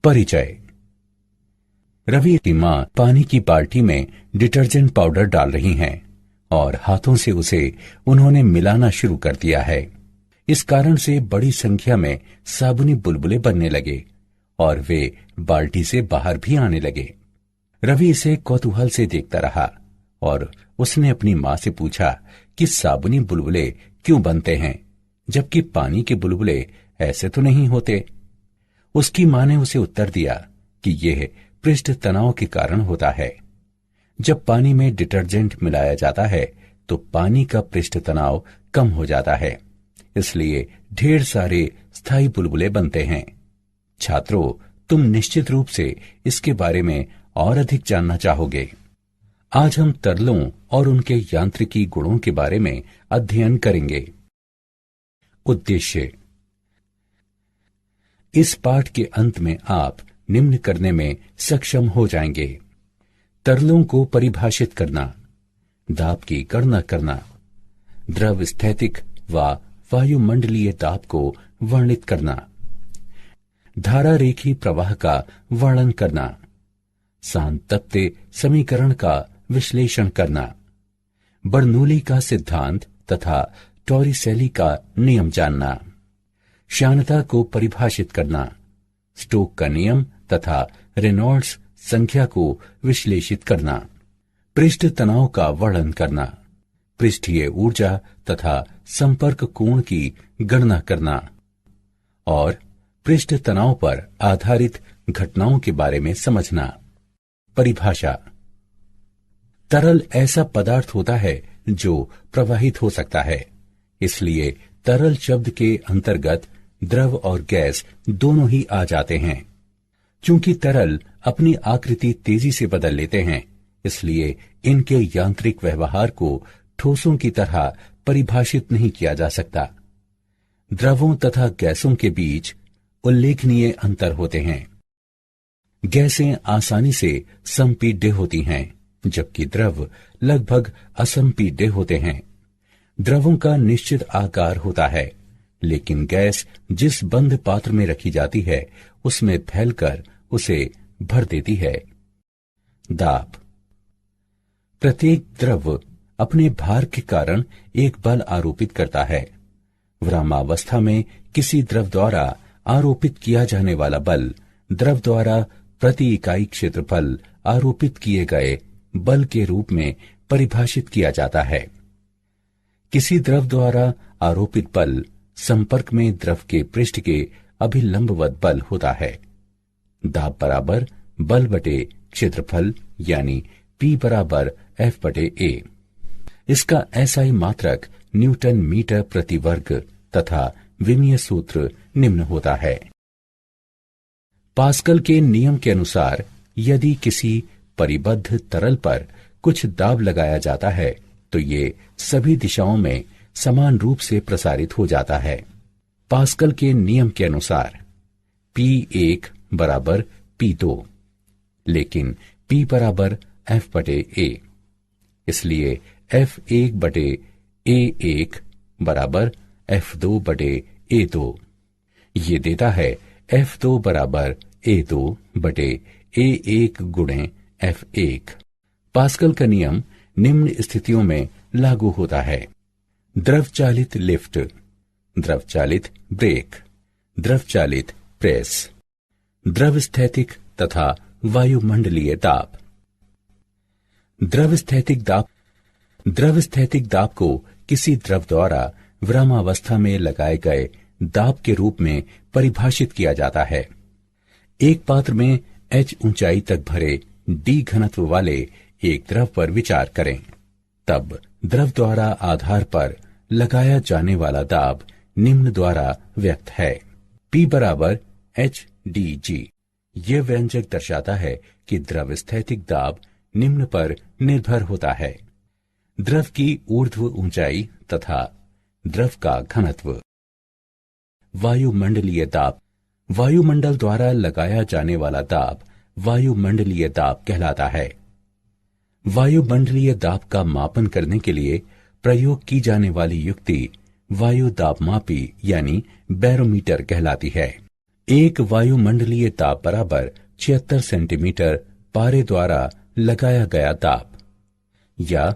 परिचय। रवि की मां पानी की बाल्टी में डिटर्जेंट पाउडर डाल रही हैं और हाथों से उसे उन्होंने मिलाना शुरू कर दिया है। इस कारण से बड़ी संख्या में साबुनी बुलबुले बनने लगे और वे बाल्टी से बाहर भी आने लगे। रवि इसे कौतूहल से देखता रहा और उसने अपनी मां से पूछा कि साबुनी बुलबुले क्यों बनते हैं, जबकि पानी के बुलबुले ऐसे तो नहीं होते। उसकी मां ने उसे उत्तर दिया कि यह पृष्ठ तनाव के कारण होता है। जब पानी में डिटर्जेंट मिलाया जाता है तो पानी का पृष्ठ तनाव कम हो जाता है, इसलिए ढेर सारे स्थायी बुलबुले बनते हैं। छात्रों, तुम निश्चित रूप से इसके बारे में और अधिक जानना चाहोगे। आज हम तरलों और उनके यांत्रिकी गुणों के बारे में अध्ययन करेंगे। उद्देश्य। इस पाठ के अंत में आप निम्न करने में सक्षम हो जाएंगे: तरलों को परिभाषित करना, दाब की गणना करना, द्रव स्थैतिक व वायुमंडलीय दाब को वर्णित करना, धारा रेखी प्रवाह का वर्णन करना, सांतप्य समीकरण का विश्लेषण करना, बर्नौली का सिद्धांत तथा टॉरिसेली का नियम जानना, श्यानता को परिभाषित करना, स्टोक का नियम तथा रेनॉल्ड्स संख्या को विश्लेषित करना, पृष्ठ तनाव का वर्णन करना, पृष्ठीय ऊर्जा तथा संपर्क कोण की गणना करना और पृष्ठ तनाव पर आधारित घटनाओं के बारे में समझना। परिभाषा। तरल ऐसा पदार्थ होता है जो प्रवाहित हो सकता है, इसलिए तरल शब्द के अंतर्गत द्रव और गैस दोनों ही आ जाते हैं। चूंकि तरल अपनी आकृति तेजी से बदल लेते हैं, इसलिए इनके यांत्रिक व्यवहार को ठोसों की तरह परिभाषित नहीं किया जा सकता। द्रवों तथा गैसों के बीच उल्लेखनीय अंतर होते हैं। गैसें आसानी से संपीड्य होती हैं, जबकि द्रव लगभग असंपीड्य होते हैं। द्रवों का निश्चित आकार होता है, लेकिन गैस जिस बंद पात्र में रखी जाती है उसमें फैलकर उसे भर देती है। दाब। प्रत्येक द्रव अपने भार के कारण एक बल आरोपित करता है। विरामावस्था में किसी द्रव द्वारा आरोपित किया जाने वाला बल द्रव द्वारा प्रति इकाई क्षेत्रफल आरोपित किए गए बल के रूप में परिभाषित किया जाता है। किसी द्रव द्वारा आरोपित बल संपर्क में द्रव के पृष्ठ के अभिलंबवत बल होता है। दाब बराबर बल बटे क्षेत्रफल यानी P बराबर F बटे A। इसका एसआई मात्रक न्यूटन मीटर प्रति वर्ग तथा विमीय सूत्र निम्न होता है। पास्कल के नियम के अनुसार यदि किसी परिबद्ध तरल पर कुछ दाब लगाया जाता है तो ये सभी दिशाओं में समान रूप से प्रसारित हो जाता है। पास्कल के नियम के अनुसार P1 बराबर P2, लेकिन P बराबर F बटे A, इसलिए F1 बटे A1 बराबर F2 बटे A2। ये देता है F2 बराबर A2 बटे A1 गुणे F1। पास्कल का नियम निम्न स्थितियों में लागू होता है: द्रव चालित लिफ्ट, द्रव चालित ब्रेक, द्रव चालित प्रेस, द्रव स्थैतिक तथा वायुमंडलीय दाब। द्रव स्थैतिक दाब को किसी द्रव द्वारा विरामावस्था में लगाए गए दाब के रूप में परिभाषित किया जाता है। एक पात्र में H ऊंचाई तक भरे D घनत्व वाले एक द्रव पर विचार करें। तब द्रव द्वारा आधार पर लगाया जाने वाला दाब निम्न द्वारा व्यक्त है: P बराबर HDG। यह व्यंजक दर्शाता है कि द्रव स्थैतिक दाब निम्न पर निर्भर होता है: द्रव की ऊर्ध्व ऊंचाई तथा द्रव का घनत्व। वायुमंडलीय दाब। वायुमंडल द्वारा लगाया जाने वाला दाब वायुमंडलीय दाब कहलाता है। वायुमंडलीय दाब का मापन करने के लिए प्रयोग की जाने वाली युक्ति वायु दाबमापी यानी बैरोमीटर कहलाती है। एक वायुमंडलीय दाब बराबर 76 सेंटीमीटर पारे द्वारा लगाया गया दाब, या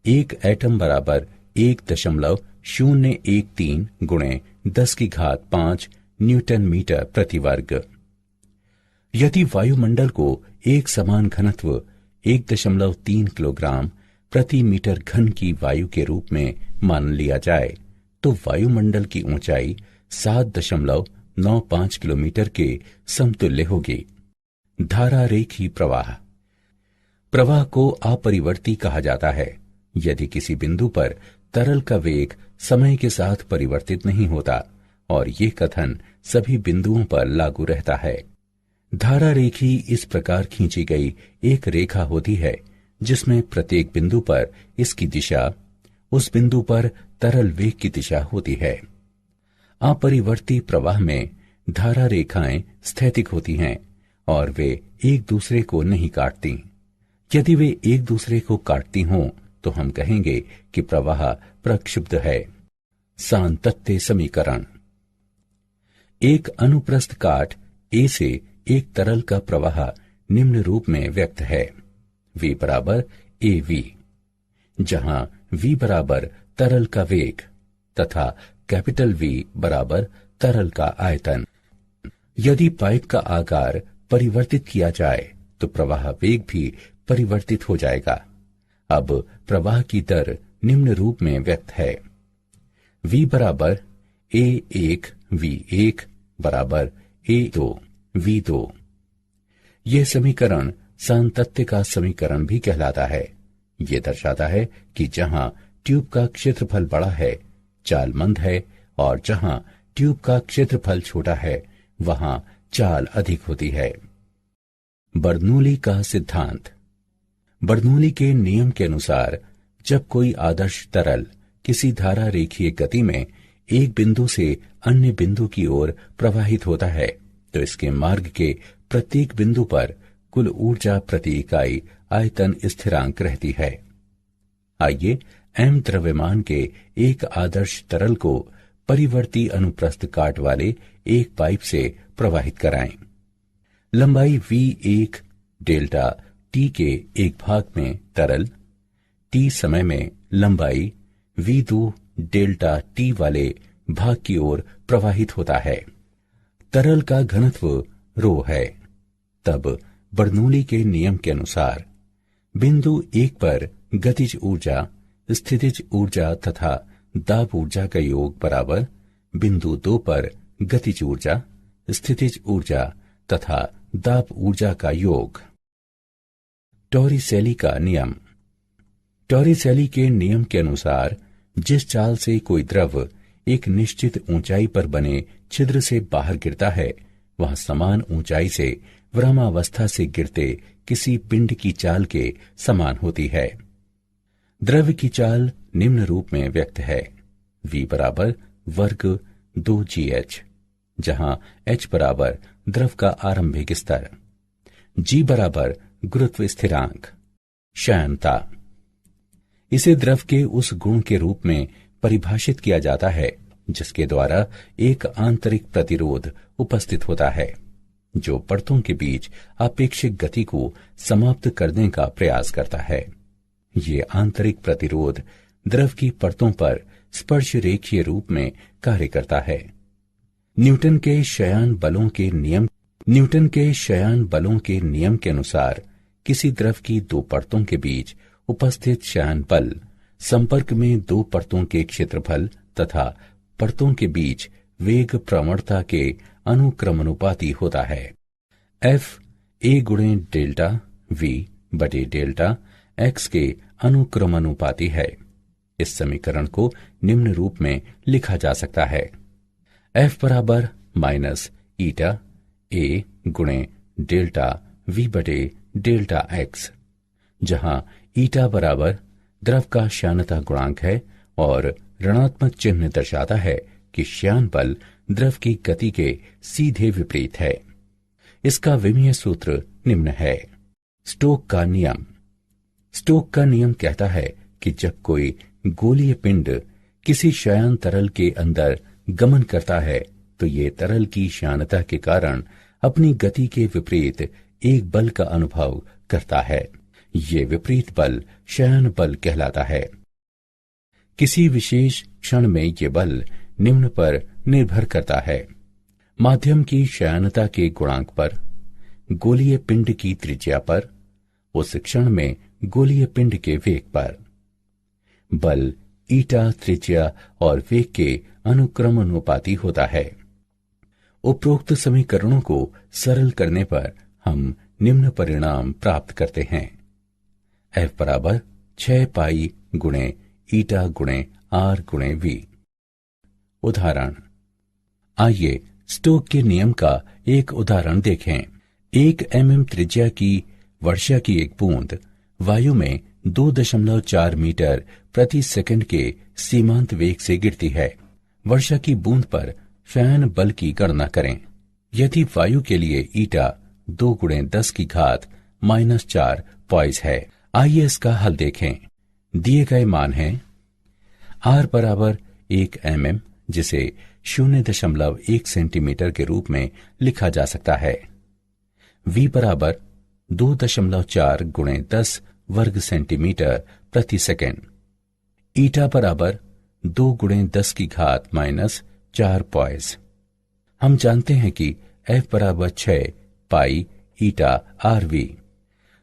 एक एटम बराबर 1.013 गुणे 10⁵ न्यूटन मीटर प्रति वर्ग। यदि वायुमंडल को एक समान घनत्व 1.3 किलोग्राम प्रति मीटर घन की वायु के रूप में मान लिया जाए तो वायुमंडल की ऊंचाई 7.95 किलोमीटर के समतुल्य होगी। धारा रेखी प्रवाह। प्रवाह को अपरिवर्ती कहा जाता है यदि किसी बिंदु पर तरल का वेग समय के साथ परिवर्तित नहीं होता, और ये कथन सभी बिंदुओं पर लागू रहता है। धारा रेखी इस प्रकार खींची गई एक रेखा होती है जिसमें प्रत्येक बिंदु पर इसकी दिशा उस बिंदु पर तरल वेग की दिशा होती है। अपरिवर्ती प्रवाह में धारा रेखाएं स्थैतिक होती हैं और वे एक दूसरे को नहीं काटती। यदि वे एक दूसरे को काटती हों तो हम कहेंगे कि प्रवाह प्रक्षुब्ध है। सांतत्य समीकरण। एक अनुप्रस्थ काट ए से एक तरल का प्रवाह निम्न रूप में व्यक्त है। V बराबर AV, जहां V बराबर तरल का वेग तथा कैपिटल V बराबर तरल का आयतन। यदि पाइप का आकार परिवर्तित किया जाए तो प्रवाह वेग भी परिवर्तित हो जाएगा। अब प्रवाह की दर निम्न रूप में व्यक्त है। V बराबर A1 V1 बराबर A2 V2। यह समीकरण सांतत्य का समीकरण भी कहलाता है। यह दर्शाता है कि जहां ट्यूब का क्षेत्रफल बड़ा है, चाल मंद है, और जहां ट्यूब का क्षेत्रफल छोटा है, वहां चाल अधिक होती है। बर्नौली का सिद्धांत। बर्नौली के नियम के अनुसार जब कोई आदर्श तरल किसी धारा रेखीय गति में एक बिंदु से अन्य बिंदु की ओर प्रवाहित होता है तो इसके मार्ग के प्रत्येक बिंदु पर कुल ऊर्जा प्रति इकाई आयतन स्थिरांक रहती है। आइए m द्रव्यमान के एक आदर्श तरल को परिवर्ती अनुप्रस्थ काट वाले एक पाइप से प्रवाहित कराएं। लंबाई V1 डेल्टा T के एक भाग में तरल T समय में लंबाई V2 डेल्टा T वाले भाग की ओर प्रवाहित होता है। तरल का घनत्व रो है। तब बर्नौली के नियम के अनुसार बिंदु 1 पर गतिज ऊर्जा, स्थितिज ऊर्जा तथा दाब ऊर्जा का योग बराबर बिंदु 2 पर गतिज ऊर्जा, स्थितिज ऊर्जा तथा दाब ऊर्जा का योग। टॉरिसेली का नियम। टॉरिसेली के नियम के अनुसार जिस चाल से कोई द्रव एक निश्चित ऊंचाई पर बने छिद्र से बाहर गिरता है वह समान ऊंचाई से विरामावस्था से गिरते किसी पिंड की चाल के समान होती है। द्रव्य की चाल निम्न रूप में व्यक्त है। V बराबर वर्ग 2gh, जहां h बराबर द्रव का आरंभिक स्तर, g बराबर गुरुत्व स्थिरांक, श्यानता। इसे द्रव के उस गुण के रूप में परिभाषित किया जाता है जिसके द्वारा एक आंतरिक प्रतिरोध उपस्थित होता है जो परतों के बीच आपेक्षिक गति को समाप्त करने का प्रयास करता है। ये आंतरिक प्रतिरोध द्रव की परतों पर स्पर्श रेखीय रूप में कार्य करता है। न्यूटन के शयान बलों के नियम के अनुसार किसी द्रव की दो परतों के बीच उपस्थित शयान बल संपर्क में दो परतों के क्षेत्रफल तथा परतों के बीच वेग प्रवणता के अनुक्रमानुपाती होता है। F a गुणे डेल्टा V बटे डेल्टा x के अनुक्रमानुपाती है। इस समीकरण को निम्न रूप में लिखा जा सकता है। F बराबर माइनस ईटा a गुणे डेल्टा V बटे डेल्टा x, जहां ईटा बराबर द्रव का श्यानता गुणांक है और ऋणात्मक चिन्ह दर्शाता है कि श्यान बल द्रव की गति के सीधे विपरीत है। इसका विमीय सूत्र निम्न है। स्टोक का नियम। स्टोक का नियम कहता है कि जब कोई गोलीय पिंड किसी शयान तरल के अंदर गमन करता है तो ये तरल की श्यानता के कारण अपनी गति के विपरीत एक बल का अनुभव करता है। ये विपरीत बल शयन बल कहलाता है। किसी विशेष क्षण में ये बल निम्न पर निर्भर करता है: माध्यम की शयनता के गुणांक पर, गोलीय पिंड की त्रिज्या पर, उस क्षण में गोलीय पिंड के वेग पर। बल ईटा त्रिज्या और वेग के अनुक्रमानुपाती होता है। उपरोक्त समीकरणों को सरल करने पर हम निम्न परिणाम प्राप्त करते हैं: F बराबर 6 पाई गुणे ईटा गुणे R गुणे V। उदाहरण: आइए स्टोक के नियम का एक उदाहरण देखें। 1 mm त्रिज्या की वर्षा की एक बूंद वायु में 2.4 मीटर प्रति सेकंड के सीमांत वेग से गिरती है। वर्षा की बूंद पर शयन बल की गणना करें। यदि वायु के लिए ईटा 2 गुणे 10 की घात -4 पॉइस है। आइए इसका हल देखें। दिए गए मान हैं: R बराबर 1 mm, जिसे 0.1 सेंटीमीटर के रूप में लिखा जा सकता है। V बराबर 2.4 गुणे 10 वर्ग सेंटीमीटर प्रति सेकंड। ईटा बराबर 2 गुणे 10 की घात -4 पॉइस। हम जानते हैं कि F बराबर 6 पाई ईटा RV।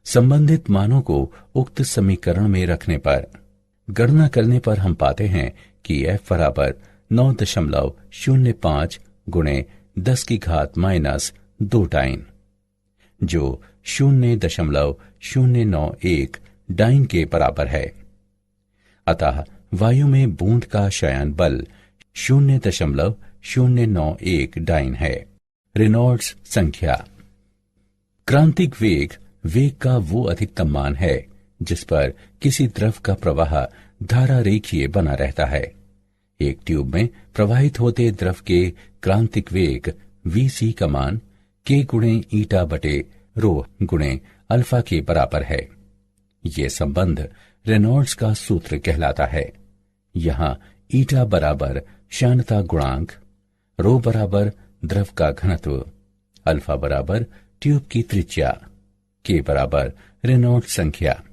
संबंधित मानों को उक्त समीकरण में रखने पर गणना करने पर हम पाते हैं कि F बराबर 9.05 गुणे 10 की घात -2 डाइन, जो 0.091 डाइन के बराबर है। अतः वायु में बूंद का शयन बल 0.091 डाइन है। रेनॉल्ड्स संख्या। क्रांतिक वेग का वो अधिकतम मान है जिस पर किसी द्रव का प्रवाह धारा रेखीय बना रहता है। एक ट्यूब में प्रवाहित होते द्रव के क्रांतिक वेग Vc का मान K गुणे ईटा बटे रो गुणे अल्फा के बराबर है। ये संबंध रेनॉल्ड्स का सूत्र कहलाता है। यहाँ ईटा बराबर श्यानता गुणांक, रो बराबर द्रव का घनत्व, अल्फा बराबर ट्यूब की त्रिज्या, के बराबर रेनॉल्ड्स संख्या।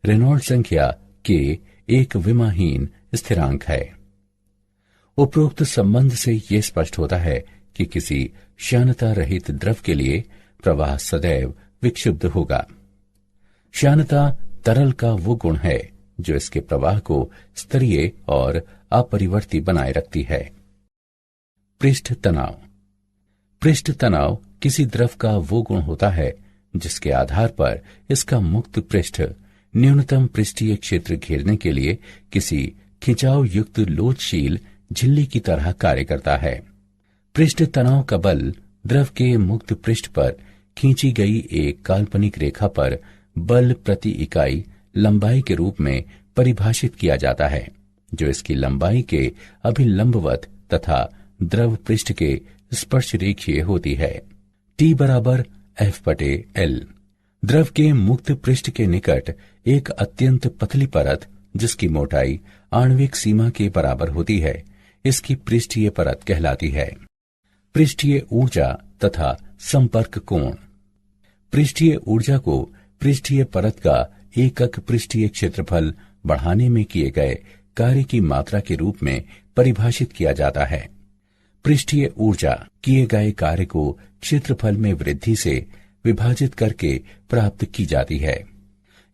रेनॉल्ड्स संख्या के एक विमाहीन स्थिरांक है। उपरोक्त संबंध से यह स्पष्ट होता है कि किसी श्यानता रहित द्रव के लिए प्रवाह सदैव विक्षुब्ध होगा। श्यानता तरल का वो गुण है जो इसके प्रवाह को स्तरीय और अपरिवर्ती बनाए रखती है। पृष्ठ तनाव। पृष्ठ तनाव किसी द्रव का वो गुण होता है जिसके आधार पर इसका मुक्त पृष्ठ न्यूनतम पृष्ठीय क्षेत्र घेरने के लिए किसी खिंचाव युक्त लोचशील झिल्ली की तरह कार्य करता है। पृष्ठ तनाव का बल द्रव के मुक्त पृष्ठ पर खींची गई एक काल्पनिक रेखा पर बल प्रति इकाई लंबाई के रूप में परिभाषित किया जाता है, जो इसकी लंबाई के अभिलंबवत तथा द्रव पृष्ठ के स्पर्श रेखीय होती है। T बराबर F/L। द्रव के मुक्त पृष्ठ के निकट एक अत्यंत पतली परत जिसकी मोटाई आणविक सीमा के बराबर होती है, इसकी पृष्ठीय परत कहलाती है। पृष्ठीय ऊर्जा तथा संपर्क कोण। पृष्ठीय ऊर्जा को पृष्ठीय परत का एकक पृष्ठीय क्षेत्रफल बढ़ाने में किए गए कार्य की मात्रा के रूप में परिभाषित किया जाता है। पृष्ठीय ऊर्जा किए गए कार्य को क्षेत्रफल में वृद्धि से विभाजित करके प्राप्त की जाती है।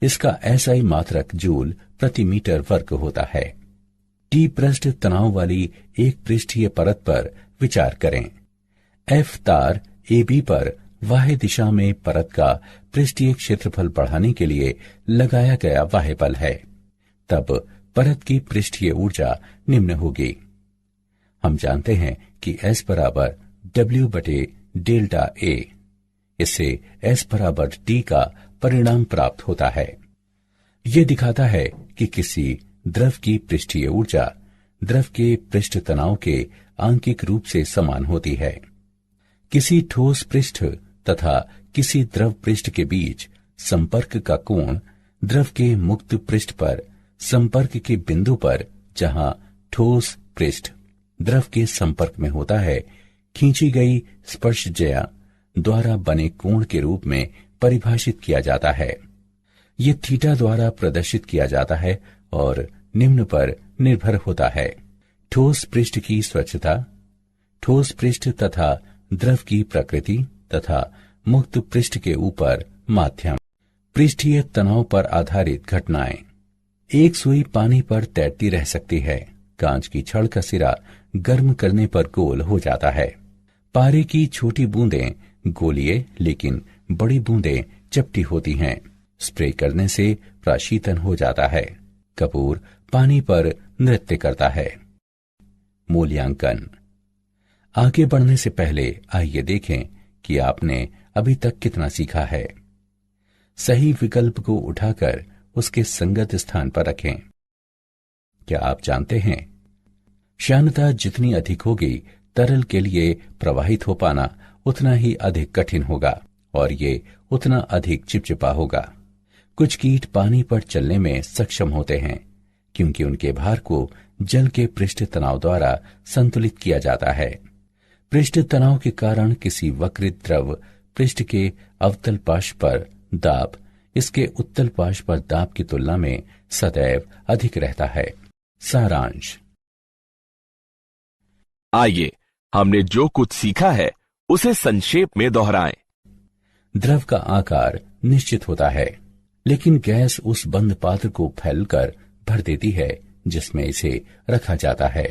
इसका SI मात्रक जूल प्रति मीटर वर्ग होता है। T पृष्ठ तनाव वाली एक पृष्ठीय परत पर विचार करें। F तार AB पर बाह्य दिशा में परत का पृष्ठीय क्षेत्रफल बढ़ाने के लिए लगाया गया बाह्य बल है। तब परत की पृष्ठीय ऊर्जा निम्न होगी। हम जानते हैं कि S बराबर W बटे डेल्टा A। इससे S बराबर T का परिणाम प्राप्त होता है। यह दिखाता है कि किसी द्रव की पृष्ठीय ऊर्जा द्रव के पृष्ठ तनाव के आंकिक रूप से समान होती है। किसी ठोस पृष्ठ तथा किसी द्रव पृष्ठ के बीच संपर्क का कोण द्रव के मुक्त पृष्ठ पर संपर्क के बिंदु पर जहां ठोस पृष्ठ द्रव के संपर्क में होता है, खींची गई स्पर्शज्या द्वारा बने कोण के रूप में परिभाषित किया जाता है। ये थीटा द्वारा प्रदर्शित किया जाता है और निम्न पर निर्भर होता है: ठोस पृष्ठ की स्वच्छता, ठोस पृष्ठ तथा द्रव की प्रकृति तथा मुक्त पृष्ठ के ऊपर माध्यम। पृष्ठीय तनाव पर आधारित घटनाएं। एक सुई पानी पर तैरती रह सकती है। कांच की छड़ का सिरा गर्म करने पर गोल हो जाता है। पारे की छोटी बूंदें गोलीय लेकिन बड़ी बूंदें चपटी होती हैं। स्प्रे करने से प्राशीतन हो जाता है। कपूर पानी पर नृत्य करता है। मूल्यांकन। आगे बढ़ने से पहले आइए देखें कि आपने अभी तक कितना सीखा है। सही विकल्प को उठाकर उसके संगत स्थान पर रखें। क्या आप जानते हैं, श्यानता जितनी अधिक होगी, तरल के लिए प्रवाहित हो पाना उतना ही अधिक कठिन होगा और ये उतना अधिक चिपचिपा होगा। कुछ कीट पानी पर चलने में सक्षम होते हैं क्योंकि उनके भार को जल के पृष्ठ तनाव द्वारा संतुलित किया जाता है। पृष्ठ तनाव के कारण किसी वक्रित द्रव पृष्ठ के अवतल पाश पर दाब इसके उत्तल पाश पर दाब की तुलना में सदैव अधिक रहता है। सारांश। आइए हमने जो कुछ सीखा है उसे संक्षेप में दोहराएं। द्रव का आकार निश्चित होता है, लेकिन गैस उस बंद पात्र को फैलकर भर देती है जिसमें इसे रखा जाता है।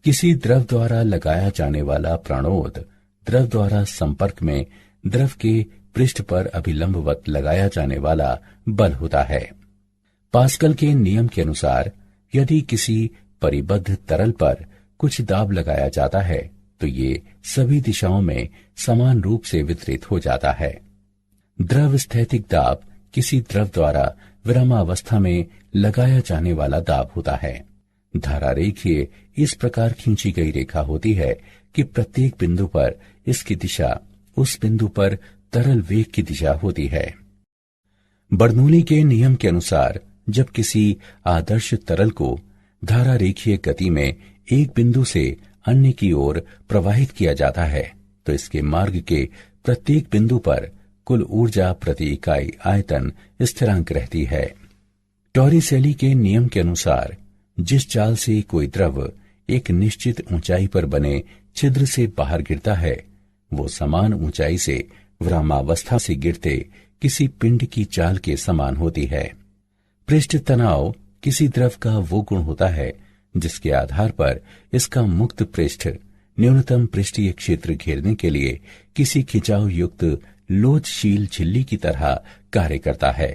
किसी द्रव द्वारा लगाया जाने वाला प्राणोद द्रव द्वारा संपर्क में द्रव के पृष्ठ पर अभिलंबवत लगाया जाने वाला बल होता है। पास्कल के नियम के अनुसार यदि किसी परिबद्ध तरल पर कुछ दाब लगाया जाता है तो ये सभी दिशाओं में समान रूप से वितरित हो जाता है। द्रव स्थैतिक दाब किसी द्रव द्वारा विरामावस्था में लगाया जाने वाला दाब होता है। धारा रेखीय इस प्रकार खींची गई रेखा होती है कि प्रत्येक बिंदु पर इसकी दिशा उस बिंदु पर तरल वेग की दिशा होती है। बर्नौली के नियम के अनुसार जब किसी आदर्श तरल को धारा रेखीय गति में एक बिंदु से अन्य की ओर प्रवाहित किया जाता है तो इसके मार्ग के प्रत्येक बिंदु पर कुल ऊर्जा प्रति इकाई आयतन स्थिरांक रहती है। टॉरिसेली के नियम के अनुसार जिस चाल से कोई द्रव एक निश्चित ऊंचाई पर बने छिद्र से बाहर गिरता है वो समान ऊंचाई से विरामावस्था से गिरते किसी पिंड की चाल के समान होती है। पृष्ठ तनाव किसी द्रव का वो गुण होता है जिसके आधार पर इसका मुक्त पृष्ठ न्यूनतम पृष्ठीय क्षेत्र घेरने के लिए किसी खिंचाव युक्त लोचशील झिल्ली की तरह कार्य करता है।